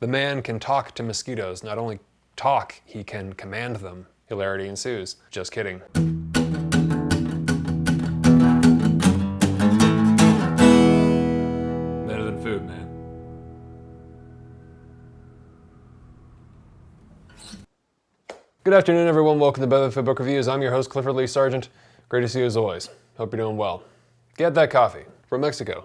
The man can talk to mosquitoes. Not only talk, he can command them. Hilarity ensues. Just kidding. Better than food, man. Good afternoon, everyone. Welcome to Better Than Food Book Reviews. I'm your host, Clifford Lee Sargent. Great to see you as always. Hope you're doing well. Get that coffee from Mexico.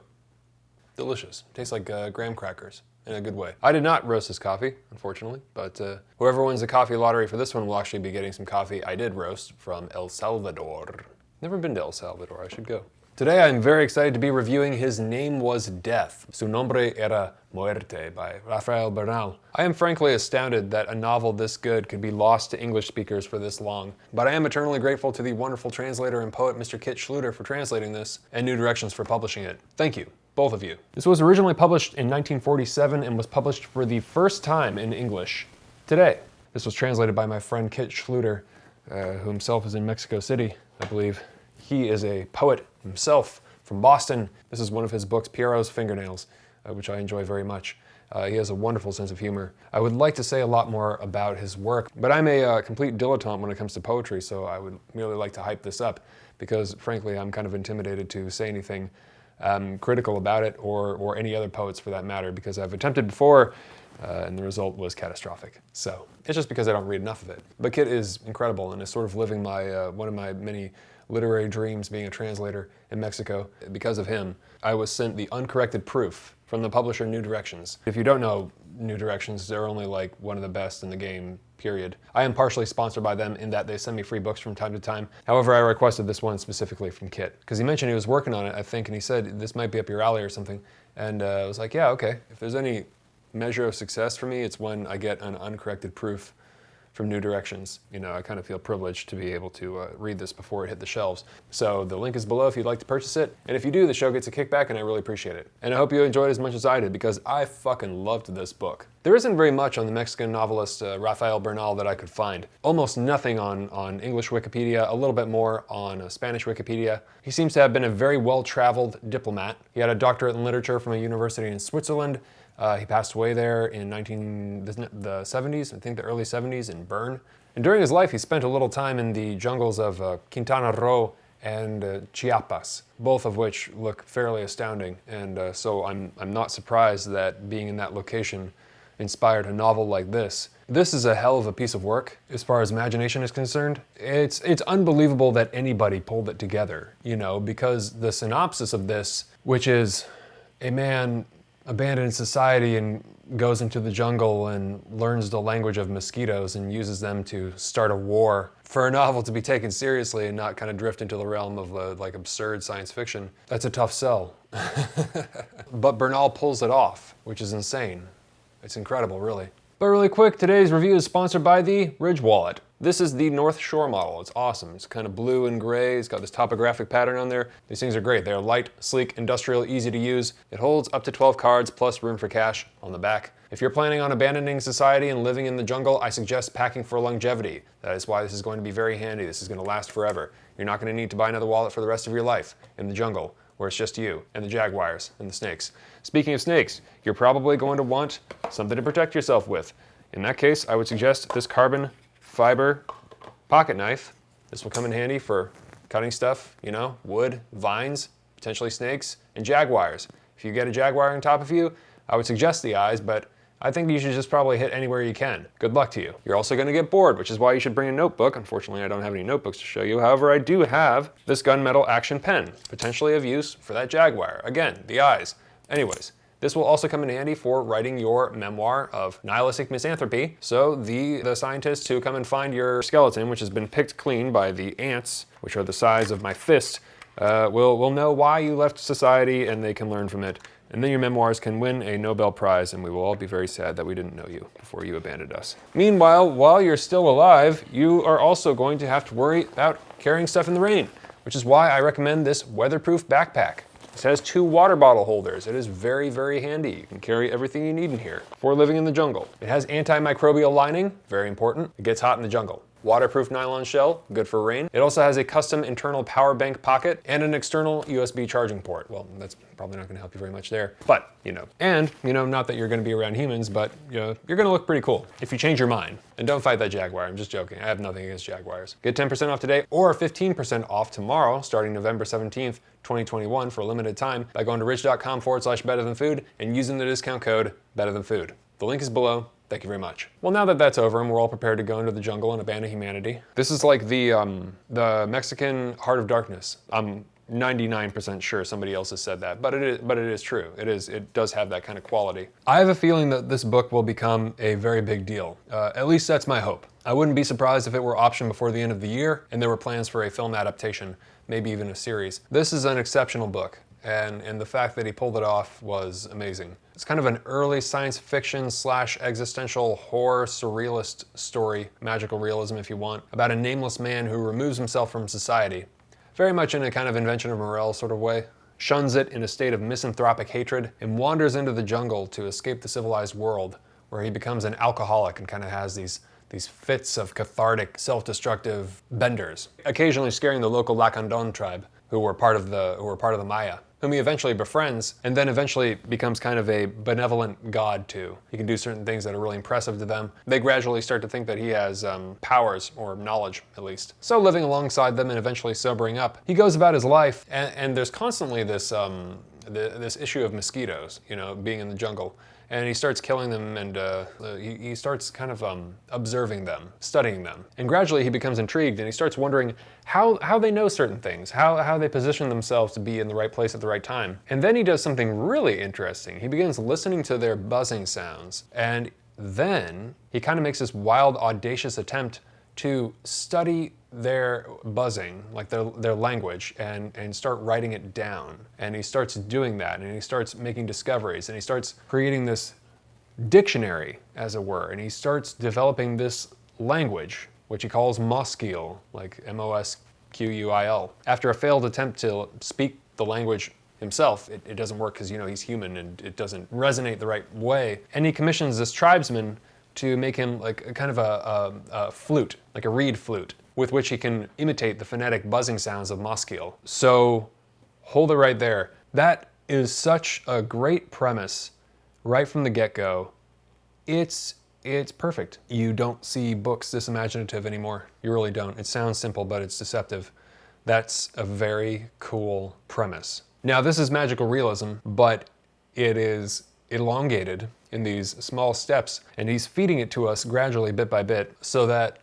Delicious. Tastes like graham crackers in a good way. I did not roast this coffee, unfortunately, but whoever wins the coffee lottery for this one will actually be getting some coffee I did roast from El Salvador. Never been to El Salvador. I should go. Today I'm very excited to be reviewing His Name Was Death, Su Nombre Era Muerte by Rafael Bernal. I am frankly astounded that a novel this good could be lost to English speakers for this long, but I am eternally grateful to the wonderful translator and poet Mr. Kit Schluter for translating this, and New Directions for publishing it. Thank you, both of you. This was originally published in 1947 and was published for the first time in English today. This was translated by my friend Kit Schluter, who himself is in Mexico City, I believe. He is a poet himself from Boston. This is one of his books, Pierrot's Fingernails, which I enjoy very much. He has a wonderful sense of humor. I would like to say a lot more about his work, but I'm a complete dilettante when it comes to poetry, so I would merely like to hype this up because, frankly, I'm kind of intimidated to say anything critical about it or any other poets for that matter, because I've attempted before and the result was catastrophic. So it's just because I don't read enough of it. But Kit is incredible and is sort of living my one of my many literary dreams, being a translator in Mexico. Because of him, I was sent the uncorrected proof from the publisher New Directions. If you don't know New Directions, they're only like one of the best in the game, period. I am partially sponsored by them in that they send me free books from time to time. However, I requested this one specifically from Kit, because he mentioned he was working on it, I think, and he said, this might be up your alley or something. And I was like, yeah, okay. If there's any measure of success for me, it's when I get an uncorrected proof from New Directions. You know, I kind of feel privileged to be able to read this before it hit the shelves. So the link is below if you'd like to purchase it. And if you do, the show gets a kickback and I really appreciate it. And I hope you enjoyed it as much as I did, because I fucking loved this book. There isn't very much on the Mexican novelist Rafael Bernal that I could find. Almost nothing on English Wikipedia, a little bit more on Spanish Wikipedia. He seems to have been a very well-traveled diplomat. He had a doctorate in literature from a university in Switzerland. He passed away there in the 70s, I think the early 70s in Bern. And during his life, he spent a little time in the jungles of Quintana Roo and Chiapas, both of which look fairly astounding. And so I'm not surprised that being in that location inspired a novel like this. This is a hell of a piece of work as far as imagination is concerned. It's unbelievable that anybody pulled it together, you know, because the synopsis of this, which is a man abandoned society and goes into the jungle and learns the language of mosquitoes and uses them to start a war. For a novel to be taken seriously and not kind of drift into the realm of like absurd science fiction, that's a tough sell. But Bernal pulls it off, which is insane. It's incredible, really. But really quick, today's review is sponsored by the Ridge Wallet. This is the North Shore model. It's awesome. It's kind of blue and gray. It's got this topographic pattern on there. These things are great. They're light, sleek, industrial, easy to use. It holds up to 12 cards plus room for cash on the back. If you're planning on abandoning society and living in the jungle, I suggest packing for longevity. That is why this is going to be very handy. This is going to last forever. You're not going to need to buy another wallet for the rest of your life in the jungle, where it's just you and the jaguars and the snakes. Speaking of snakes, you're probably going to want something to protect yourself with. In that case, I would suggest this carbon fiber pocket knife. This will come in handy for cutting stuff, you know, wood, vines, potentially snakes, and jaguars. If you get a jaguar on top of you, I would suggest the eyes, but I think you should just probably hit anywhere you can. Good luck to you. You're also going to get bored, which is why you should bring a notebook. Unfortunately, I don't have any notebooks to show you. However, I do have this gunmetal action pen, potentially of use for that jaguar. Again, the eyes. Anyways, this will also come in handy for writing your memoir of nihilistic misanthropy. So the scientists who come and find your skeleton, which has been picked clean by the ants, which are the size of my fist, will know why you left society and they can learn from it. And then your memoirs can win a Nobel Prize, and we will all be very sad that we didn't know you before you abandoned us. Meanwhile, while you're still alive, you are also going to have to worry about carrying stuff in the rain, which is why I recommend this weatherproof backpack. This has 2 water bottle holders. It is very, very handy. You can carry everything you need in here for living in the jungle. It has antimicrobial lining, very important. It gets hot in the jungle. waterproof nylon shell, good for rain. It also has a custom internal power bank pocket and an external USB charging port. Well, that's probably not gonna help you very much there, but And, not that you're gonna be around humans, but you're gonna look pretty cool if you change your mind. And don't fight that Jaguar, I'm just joking. I have nothing against Jaguars. Get 10% off today or 15% off tomorrow, starting November 17th, 2021 for a limited time by going to rich.com/betterthanfood and using the discount code betterthanfood. The link is below. Thank you very much. Well, now that that's over and we're all prepared to go into the jungle and abandon humanity, this is like the Mexican Heart of Darkness. I'm 99% sure somebody else has said that, but it is true. It does have that kind of quality. I have a feeling that this book will become a very big deal. At least that's my hope. I wouldn't be surprised if it were optioned before the end of the year and there were plans for a film adaptation, maybe even a series. This is an exceptional book. And the fact that he pulled it off was amazing. It's kind of an early science fiction / existential horror surrealist story, magical realism if you want, about a nameless man who removes himself from society, very much in a kind of Invention of Morel sort of way, shuns it in a state of misanthropic hatred, and wanders into the jungle to escape the civilized world, where he becomes an alcoholic and kind of has these fits of cathartic, self-destructive benders, occasionally scaring the local Lacandon tribe, who were part of the Maya, whom he eventually befriends, and then eventually becomes kind of a benevolent god too. He can do certain things that are really impressive to them. They gradually start to think that he has powers, or knowledge at least. So living alongside them and eventually sobering up, he goes about his life, and there's constantly this issue of mosquitoes, being in the jungle. And he starts killing them, and he starts kind of observing them, studying them. And gradually he becomes intrigued, and he starts wondering how they know certain things, how they position themselves to be in the right place at the right time. And then he does something really interesting. He begins listening to their buzzing sounds, and then he kind of makes this wild, audacious attempt to study their buzzing, like their language, and start writing it down. And he starts doing that, and he starts making discoveries, and he starts creating this dictionary, as it were, and he starts developing this language, which he calls mosquito, like MOSQUIL. After a failed attempt to speak the language himself, it doesn't work because he's human and it doesn't resonate the right way. And he commissions this tribesman to make him like a kind of a flute, like a reed flute, with which he can imitate the phonetic buzzing sounds of mosquito. So hold it right there. That is such a great premise right from the get-go. It's perfect. You don't see books this imaginative anymore. You really don't. It sounds simple, but it's deceptive. That's a very cool premise. Now, this is magical realism, but it is elongated in these small steps, and he's feeding it to us gradually, bit by bit, so that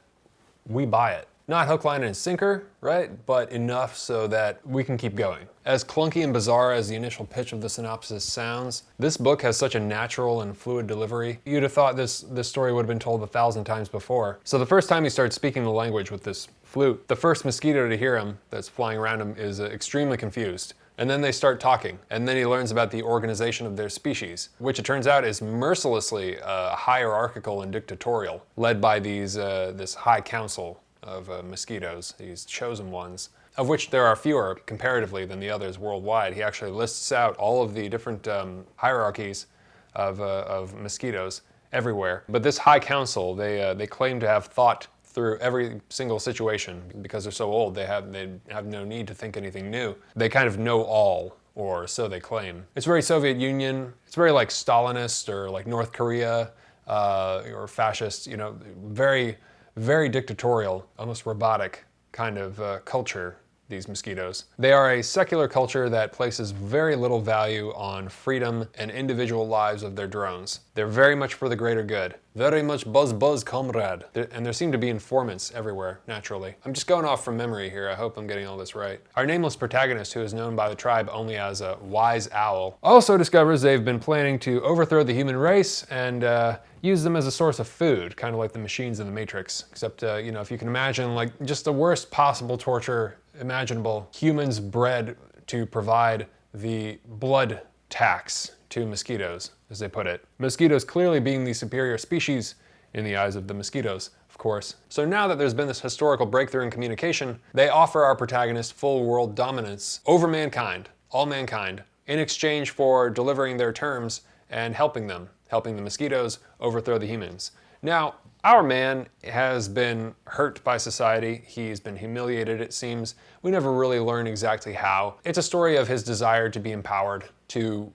we buy it. Not hook, line, and sinker, right? But enough so that we can keep going. As clunky and bizarre as the initial pitch of the synopsis sounds, this book has such a natural and fluid delivery. You'd have thought this story would have been told 1,000 times before. So the first time he starts speaking the language with this flute, the first mosquito to hear him that's flying around him is extremely confused. And then they start talking, and then he learns about the organization of their species, which it turns out is mercilessly hierarchical and dictatorial, led by this high council of mosquitoes, these chosen ones, of which there are fewer comparatively than the others worldwide. He actually lists out all of the different hierarchies of mosquitoes everywhere. But this high council, they claim to have thought through every single situation. Because they're so old, they have no need to think anything new. They kind of know all, or so they claim. It's very Soviet Union. It's very like Stalinist or like North Korea or fascist, very, very dictatorial, almost robotic kind of culture, these mosquitoes. They are a secular culture that places very little value on freedom and individual lives of their drones. They're very much for the greater good. Very much buzz, comrade. And there seem to be informants everywhere, naturally. I'm just going off from memory here. I hope I'm getting all this right. Our nameless protagonist, who is known by the tribe only as a wise owl, also discovers they've been planning to overthrow the human race and use them as a source of food, kind of like the machines in the Matrix. Except, if you can imagine, like, just the worst possible torture imaginable, humans bred to provide the blood tax to mosquitoes, as they put it. Mosquitoes clearly being the superior species in the eyes of the mosquitoes, of course. So now that there's been this historical breakthrough in communication, they offer our protagonist full world dominance over mankind, all mankind, in exchange for delivering their terms and helping the mosquitoes overthrow the humans. Now, Our man has been hurt by society. He's been humiliated, it seems. We never really learn exactly how. It's a story of his desire to be empowered, to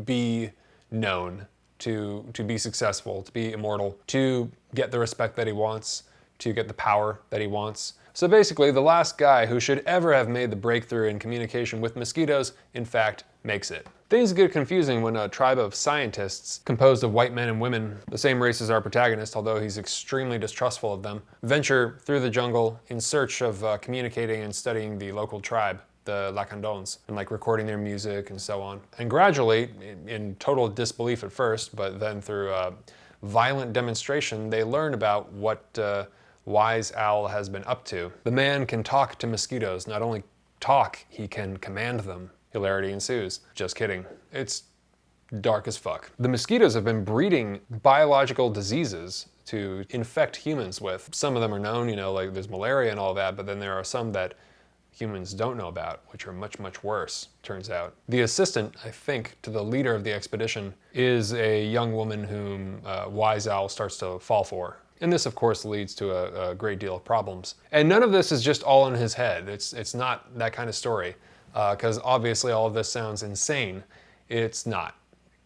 be known, to be successful, to be immortal, to get the respect that he wants, to get the power that he wants. So basically, the last guy who should ever have made the breakthrough in communication with mosquitoes, in fact, makes it. Things get confusing when a tribe of scientists, composed of white men and women, the same race as our protagonist, although he's extremely distrustful of them, venture through the jungle in search of communicating and studying the local tribe, the Lacandons, and like recording their music and so on. And gradually, in total disbelief at first, but then through violent demonstration, they learn about what Wise Owl has been up to. The man can talk to mosquitoes. Not only talk, he can command them. Hilarity ensues. Just kidding. It's dark as fuck. The mosquitoes have been breeding biological diseases to infect humans with. Some of them are known, you know, like there's malaria and all that, but then there are some that humans don't know about, which are much, much worse, turns out. The assistant, I think, to the leader of the expedition is a young woman whom Wise Owl starts to fall for. And this, of course, leads to a great deal of problems. And none of this is just all in his head. It's not that kind of story, because obviously all of this sounds insane. It's not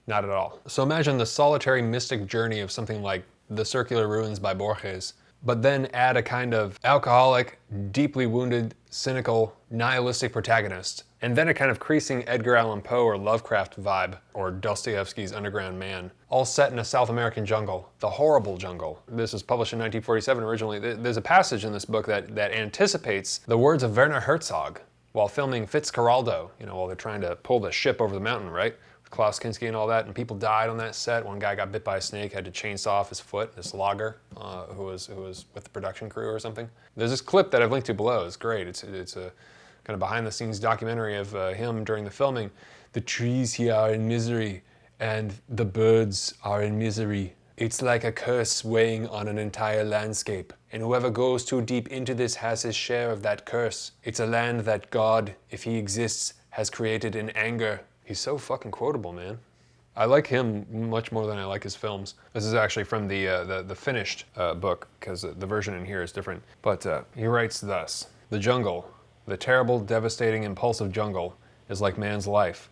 at all. So imagine the solitary mystic journey of something like The Circular Ruins by Borges, but then add a kind of alcoholic, deeply wounded, cynical, nihilistic protagonist, and then a kind of creasing Edgar Allan Poe or Lovecraft vibe, or Dostoevsky's Underground Man, all set in a South American jungle, the horrible jungle. This was published in 1947 originally. There's a passage in this book that anticipates the words of Werner Herzog while filming Fitzcarraldo, you know, while they're trying to pull the ship over the mountain, right? Klaus Kinski and all that, and people died on that set. One guy got bit by a snake, had to chainsaw off his foot, this logger who was with the production crew or something. There's this clip that I've linked to below. It's great. It's a kind of behind-the-scenes documentary of him during the filming. The trees here are in misery, and the birds are in misery. It's like a curse weighing on an entire landscape, and whoever goes too deep into this has his share of that curse. It's a land that God, if he exists, has created in anger. He's so fucking quotable, man. I like him much more than I like his films. This is actually from the finished book, because the version in here is different. But he writes thus: "The jungle, the terrible, devastating, impulsive jungle, is like man's life.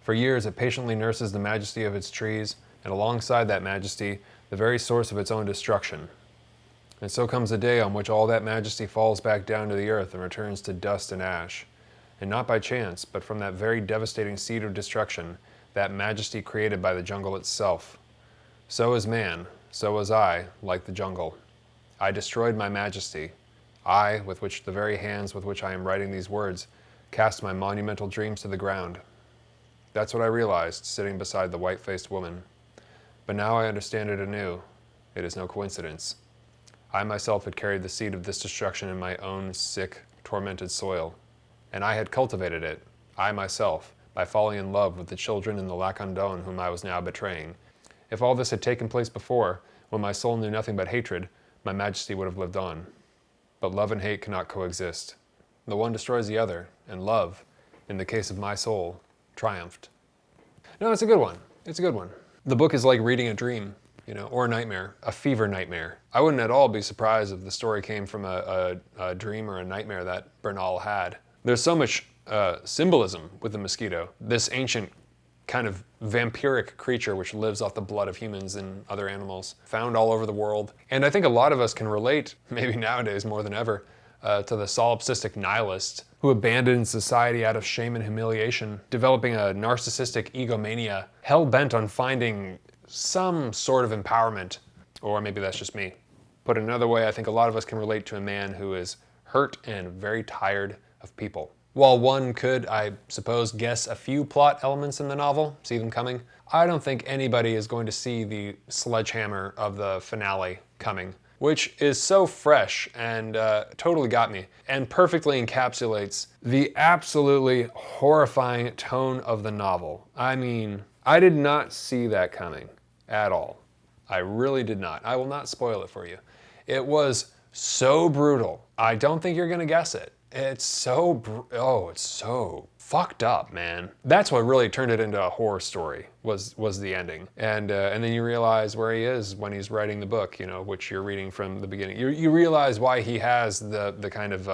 For years it patiently nurses the majesty of its trees, and alongside that majesty, the very source of its own destruction. And so comes a day on which all that majesty falls back down to the earth and returns to dust and ash. And not by chance, but from that very devastating seed of destruction, that majesty created by the jungle itself. So is man, so was I, like the jungle. I destroyed my majesty. I, with which the very hands with which I am writing these words, cast my monumental dreams to the ground. That's what I realized, sitting beside the white-faced woman. But now I understand it anew. It is no coincidence. I myself had carried the seed of this destruction in my own sick, tormented soil. And I had cultivated it, I myself, by falling in love with the children in the Lacandon whom I was now betraying. If all this had taken place before, when my soul knew nothing but hatred, my majesty would have lived on. But love and hate cannot coexist. The one destroys the other, and love, in the case of my soul, triumphed." No, it's a good one. It's a good one. The book is like reading a dream, you know, or a nightmare, a fever nightmare. I wouldn't at all be surprised if the story came from a dream or a nightmare that Bernal had. There's so much symbolism with the mosquito. This ancient kind of vampiric creature which lives off the blood of humans and other animals, found all over the world. And I think a lot of us can relate, maybe nowadays more than ever, to the solipsistic nihilist who abandons society out of shame and humiliation, developing a narcissistic egomania, hell-bent on finding some sort of empowerment. Or maybe that's just me. Put another way, I think a lot of us can relate to a man who is hurt and very tired of people. While one could, I suppose, guess a few plot elements in the novel, see them coming, I don't think anybody is going to see the sledgehammer of the finale coming, which is so fresh and totally got me, and perfectly encapsulates the absolutely horrifying tone of the novel. I mean, I did not see that coming at all. I really did not. I will not spoil it for you. It was so brutal. I don't think you're gonna guess it. It's so, it's so fucked up, man. That's what really turned it into a horror story, was the ending. And then you realize where he is when he's writing the book, you know, which you're reading from the beginning. You realize why he has the kind of,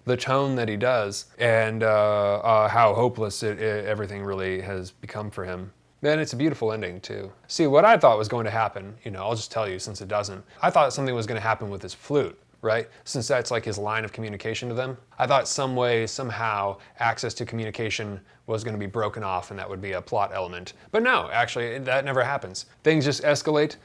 the tone that he does, and how hopeless everything really has become for him. And it's a beautiful ending, too. See, what I thought was going to happen, you know, I'll just tell you since it doesn't. I thought something was going to happen with his flute, right? Since that's like his line of communication to them. I thought some way, somehow, access to communication was going to be broken off and that would be a plot element. But no, actually, that never happens. Things just escalate,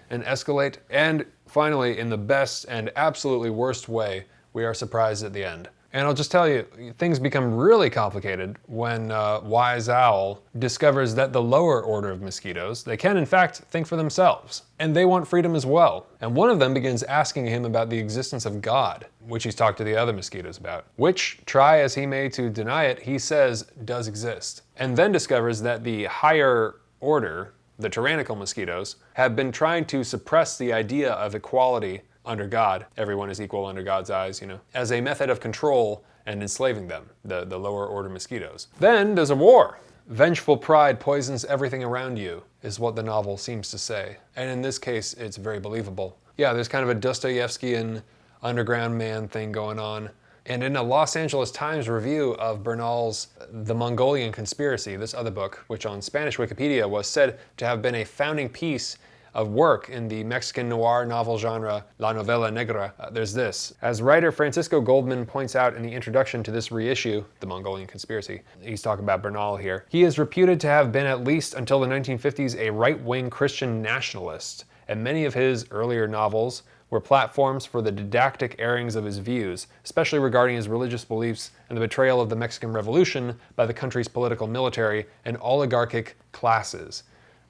and finally, in the best and absolutely worst way, we are surprised at the end. And I'll just tell you, things become really complicated when Wise Owl discovers that the lower order of mosquitoes, they can in fact think for themselves. And they want freedom as well. And one of them begins asking him about the existence of God, which he's talked to the other mosquitoes about, which, try as he may to deny it, he says does exist. And then discovers that the higher order, the tyrannical mosquitoes, have been trying to suppress the idea of equality under God, everyone is equal under God's eyes, you know, as a method of control and enslaving them, the lower order mosquitoes. Then there's a war. Vengeful pride poisons everything around you, is what the novel seems to say. And in this case, it's very believable. Yeah, there's kind of a Dostoevskian underground man thing going on. And in a Los Angeles Times review of Bernal's The Mongolian Conspiracy, this other book, which on Spanish Wikipedia was said to have been a founding piece of work in the Mexican noir novel genre La Novela Negra, there's this. As writer Francisco Goldman points out in the introduction to this reissue, The Mongolian Conspiracy, he's talking about Bernal here, he is reputed to have been at least until the 1950s a right-wing Christian nationalist, and many of his earlier novels were platforms for the didactic airings of his views, especially regarding his religious beliefs and the betrayal of the Mexican Revolution by the country's political, military, and oligarchic classes.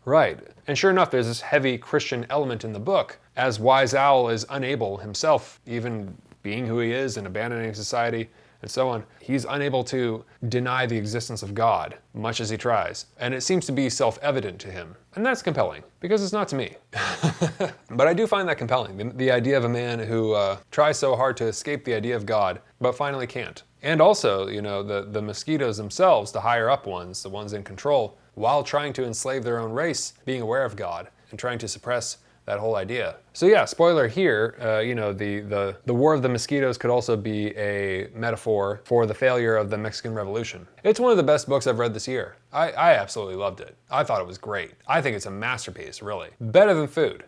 Right, and sure enough, there's this heavy Christian element in the book, as Wise Owl is unable himself, even being who he is and abandoning society and so on, he's unable to deny the existence of God, much as he tries. And it seems to be self-evident to him. And that's compelling, because it's not to me. But I do find that compelling, the idea of a man who tries so hard to escape the idea of God, but finally can't. And also, you know, the mosquitoes themselves, the higher up ones, the ones in control, while trying to enslave their own race, being aware of God and trying to suppress that whole idea. So yeah, spoiler here, you know, the War of the Mosquitoes could also be a metaphor for the failure of the Mexican Revolution. It's one of the best books I've read this year. I absolutely loved it. I thought it was great. I think it's a masterpiece, really. Better than Food.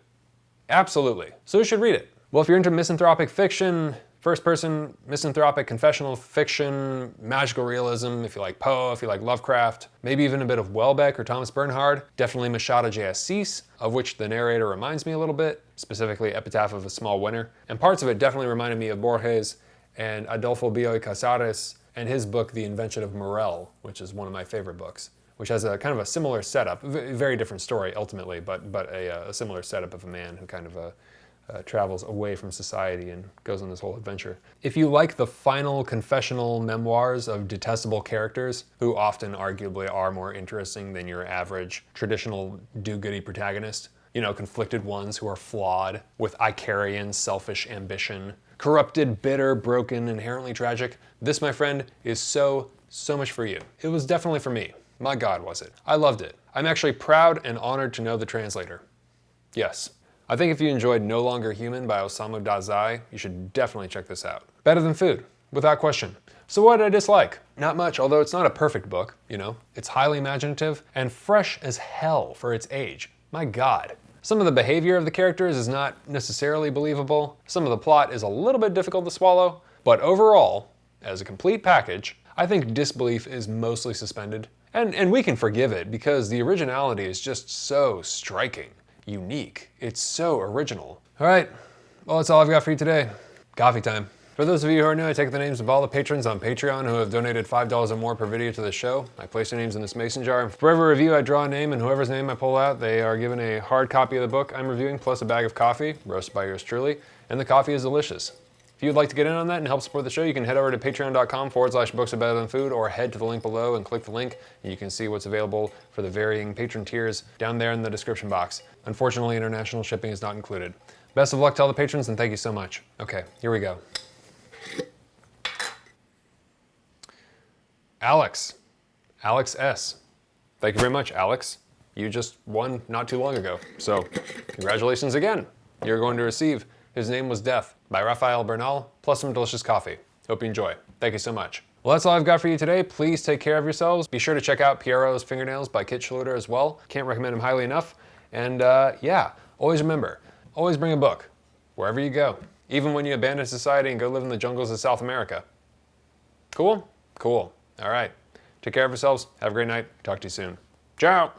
Absolutely. So you should read it. Well, if you're into misanthropic fiction, first-person misanthropic confessional fiction, magical realism, if you like Poe, if you like Lovecraft, maybe even a bit of Welbeck or Thomas Bernhard, definitely Machado de Assis, of which the narrator reminds me a little bit, specifically Epitaph of a Small Winter, and parts of it definitely reminded me of Borges and Adolfo Bioy Casares and his book The Invention of Morel, which is one of my favorite books, which has a kind of a similar setup, very different story ultimately, but a similar setup of a man who kind of travels away from society and goes on this whole adventure. If you like the final confessional memoirs of detestable characters, who often arguably are more interesting than your average traditional do-goody protagonist, you know, conflicted ones who are flawed, with Icarian selfish ambition, corrupted, bitter, broken, inherently tragic, this, my friend, is so much for you. It was definitely for me. My God, was it. I loved it. I'm actually proud and honored to know the translator. Yes. I think if you enjoyed No Longer Human by Osamu Dazai, you should definitely check this out. Better than Food, without question. So what did I dislike? Not much, although it's not a perfect book, you know. It's highly imaginative and fresh as hell for its age. My God. Some of the behavior of the characters is not necessarily believable. Some of the plot is a little bit difficult to swallow. But overall, as a complete package, I think disbelief is mostly suspended. And we can forgive it because the originality is just so striking. Unique. It's so original. All right, well, that's all I've got for you today. Coffee time. For those of you who are new, I take the names of all the patrons on Patreon who have donated $5 or more per video to the show. I place their names in this mason jar. For every review, I draw a name, and whoever's name I pull out, they are given a hard copy of the book I'm reviewing, plus a bag of coffee, roasted by yours truly, and the coffee is delicious. If you'd like to get in on that and help support the show, you can head over to patreon.com/books are better than food, or head to the link below and click the link, and you can see what's available for the varying patron tiers down there in the description box. Unfortunately, international shipping is not included. Best of luck to all the patrons, and thank you so much. Okay, here we go. Alex S. Thank you very much, Alex. You just won not too long ago, so congratulations again. You're going to receive His Name Was Death by Rafael Bernal, plus some delicious coffee. Hope you enjoy. Thank you so much. Well, that's all I've got for you today. Please take care of yourselves. Be sure to check out Piero's Fingernails by Kit Schluter as well. Can't recommend them highly enough. And yeah, always remember, always bring a book, wherever you go. Even when you abandon society and go live in the jungles of South America. Cool? Cool. All right. Take care of yourselves. Have a great night. Talk to you soon. Ciao!